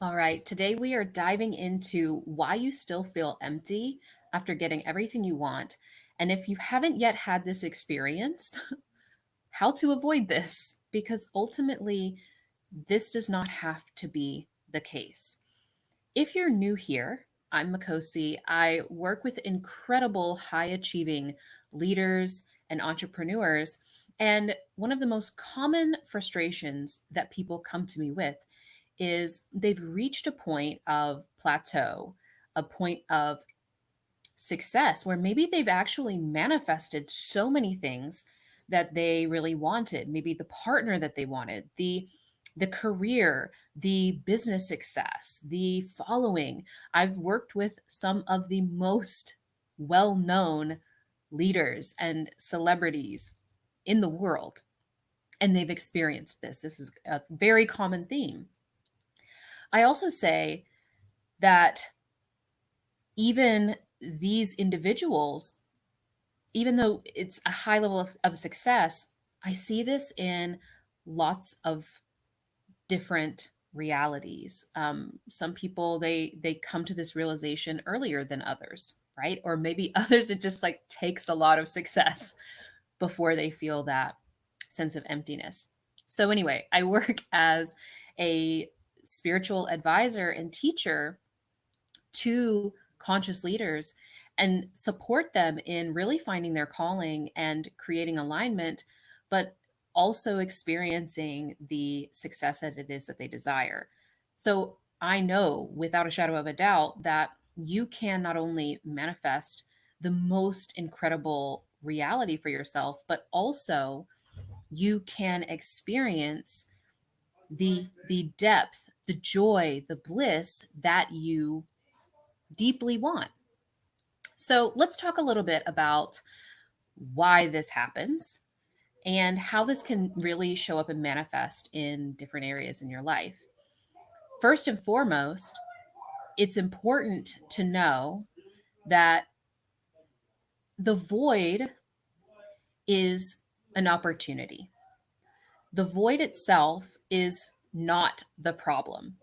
All right, today we are diving into why you still feel empty after getting everything you want. And if you haven't yet had this experience, how to avoid this, because ultimately, this does not have to be the case. If you're new here, I'm Makosi. I work with incredible high achieving leaders and entrepreneurs. And one of the most common frustrations that people come to me with is they've reached a point of plateau, a point of success where maybe they've actually manifested so many things that they really wanted, maybe the partner that they wanted, the career, the business success, the following. I've worked with some of the most well-known leaders and celebrities in the world, and they've experienced this. This is a very common theme. I also say that even these individuals, even though it's a high level of success, I see this in lots of different realities. Some people they come to this realization earlier than others, right? Or maybe others it just like takes a lot of success before they feel that sense of emptiness. So anyway, I work as a spiritual advisor and teacher to conscious leaders and support them in really finding their calling and creating alignment, but also experiencing the success that it is that they desire. So I know without a shadow of a doubt that you can not only manifest the most incredible reality for yourself, but also you can experience the depth, the joy, the bliss that you deeply want. So let's talk a little bit about why this happens and how this can really show up and manifest in different areas in your life. First and foremost, it's important to know that the void is an opportunity. The void itself is not the problem.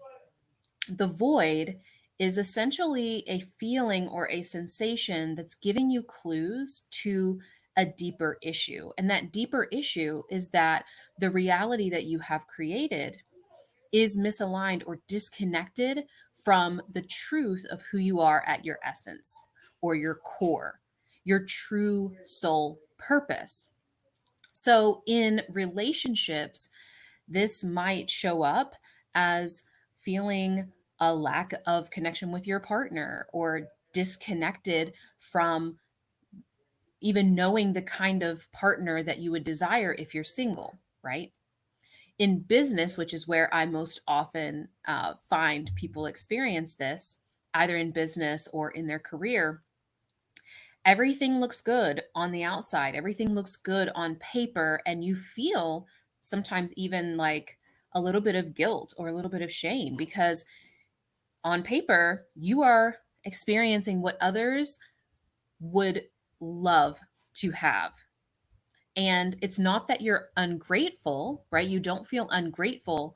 The void is essentially a feeling or a sensation that's giving you clues to a deeper issue. And that deeper issue is that the reality that you have created is misaligned or disconnected from the truth of who you are at your essence or your core, your true soul purpose. So, in relationships, this might show up as feeling a lack of connection with your partner or disconnected from even knowing the kind of partner that you would desire if you're single, right? In business, which is where I most often find people experience this, either in business or in their career, everything looks good on the outside, everything looks good on paper, and you feel sometimes even like a little bit of guilt or a little bit of shame because on paper you are experiencing what others would love to have. And it's not that you're ungrateful, right? You don't feel ungrateful,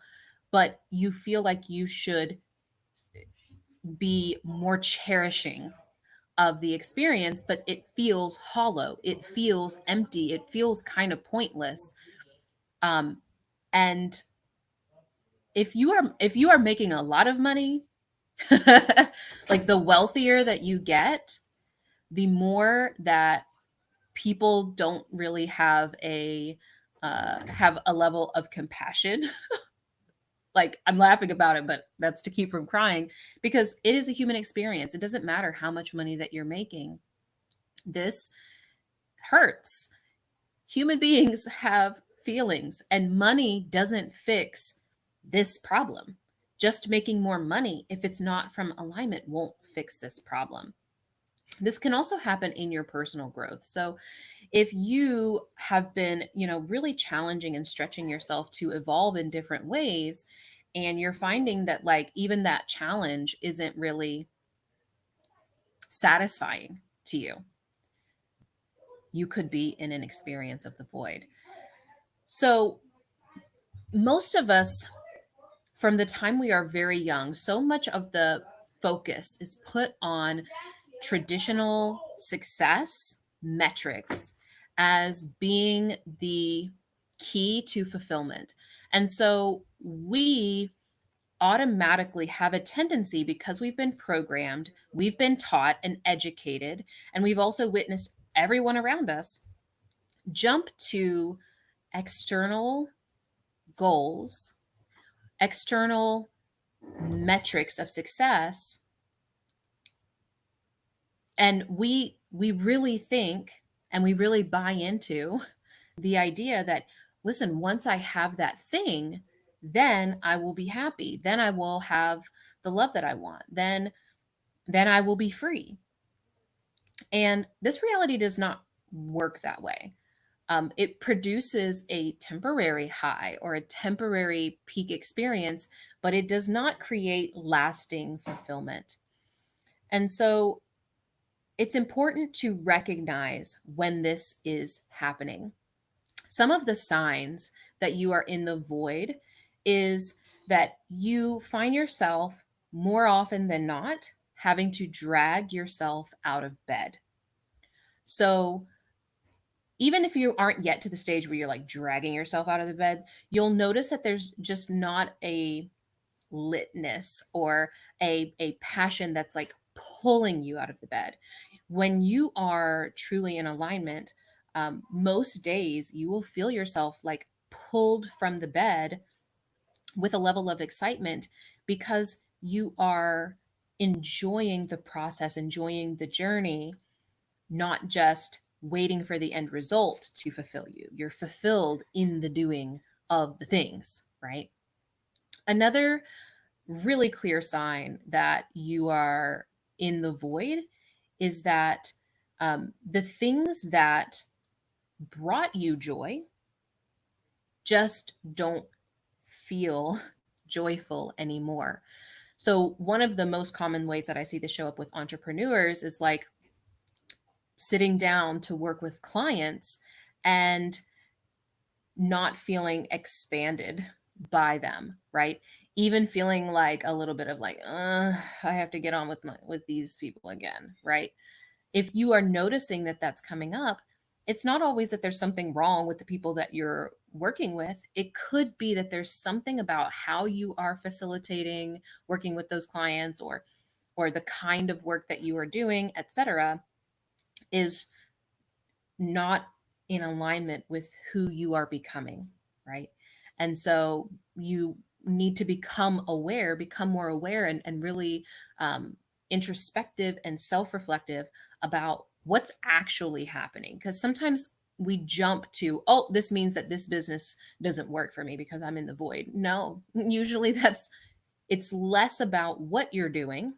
but you feel like you should be more cherishing of the experience, but it feels hollow. It feels empty. It feels kind of pointless. Um, and if you are making a lot of money, like the wealthier that you get, the more that people don't really have a level of compassion. Like I'm laughing about it, but that's to keep from crying because it is a human experience. It doesn't matter how much money that you're making. This hurts. Human beings have feelings, and money doesn't fix this problem. Just making more money, if it's not from alignment, won't fix this problem. This can also happen in your personal growth. So, if you have been, really challenging and stretching yourself to evolve in different ways, and you're finding that, like, even that challenge isn't really satisfying to you, you could be in an experience of the void. So, most of us From the time we are very young, so much of the focus is put on traditional success metrics as being the key to fulfillment. And so we automatically have a tendency, because we've been programmed, we've been taught and educated, and we've also witnessed everyone around us jump to external goals, external metrics of success, and we really think and we really buy into the idea that, listen, once I have that thing, then I will be happy, then I will have the love that I want, then I will be free. And this reality does not work that way. It produces a temporary high or a temporary peak experience, but it does not create lasting fulfillment. And so it's important to recognize when this is happening. Some of the signs that you are in the void is that you find yourself more often than not having to drag yourself out of bed. So, even if you aren't yet to the stage where you're like dragging yourself out of the bed, you'll notice that there's just not a litness or a passion that's like pulling you out of the bed. When you are truly in alignment, most days you will feel yourself like pulled from the bed with a level of excitement, because you are enjoying the process, enjoying the journey, not just waiting for the end result to fulfill you. You're fulfilled in the doing of the things, right? Another really clear sign that you are in the void is that the things that brought you joy just don't feel joyful anymore. So, one of the most common ways that I see this show up with entrepreneurs is like sitting down to work with clients and not feeling expanded by them, right? Even feeling like a little bit of like, I have to get on with these people again, right? If you are noticing that that's coming up, it's not always that there's something wrong with the people that you're working with. It could be that there's something about how you are facilitating working with those clients, or the kind of work that you are doing, etc., is not in alignment with who you are becoming, right? And so you need to become aware, become more aware, and really introspective and self reflective about what's actually happening. Because sometimes we jump to, oh, this means that this business doesn't work for me because I'm in the void. No, usually it's less about what you're doing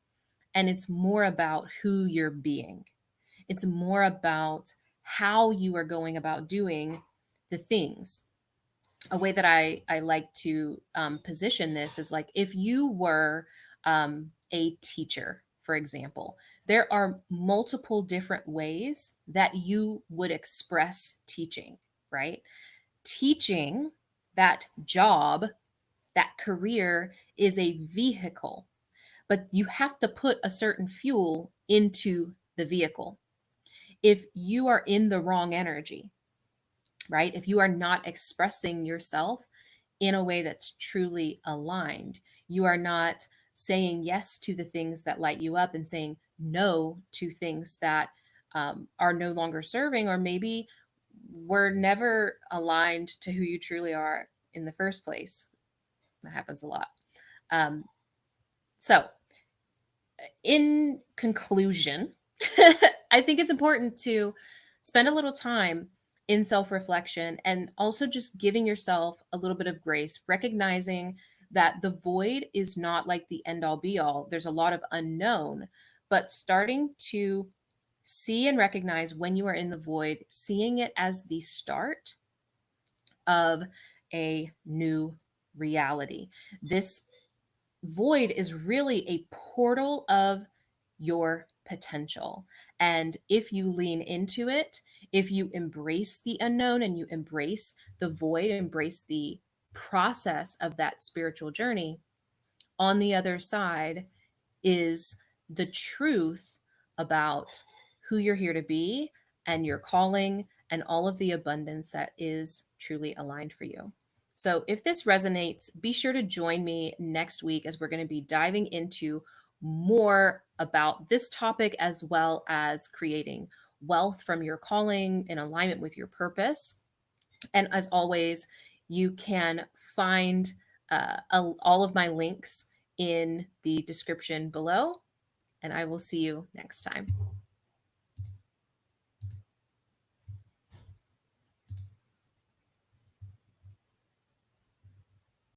and it's more about who you're being. It's more about how you are going about doing the things. A way that I like to position this is like, if you were a teacher, for example, there are multiple different ways that you would express teaching, right? Teaching, that job, that career, is a vehicle, but you have to put a certain fuel into the vehicle. If you are in the wrong energy, right? If you are not expressing yourself in a way that's truly aligned, you are not saying yes to the things that light you up and saying no to things that are no longer serving, or maybe were never aligned to who you truly are in the first place. That happens a lot. Um, so, in conclusion, I think it's important to spend a little time in self reflection, and also just giving yourself a little bit of grace, recognizing that the void is not like the end all be all. There's a lot of unknown, but starting to see and recognize when you are in the void, seeing it as the start of a new reality. This void is really a portal of your potential. And if you lean into it, if you embrace the unknown and you embrace the void, embrace the process of that spiritual journey, on the other side is the truth about who you're here to be and your calling and all of the abundance that is truly aligned for you. So, if this resonates, be sure to join me next week as we're going to be diving into more about this topic as well as creating wealth from your calling in alignment with your purpose. And as always, you can find all of my links in the description below, and I will see you next time.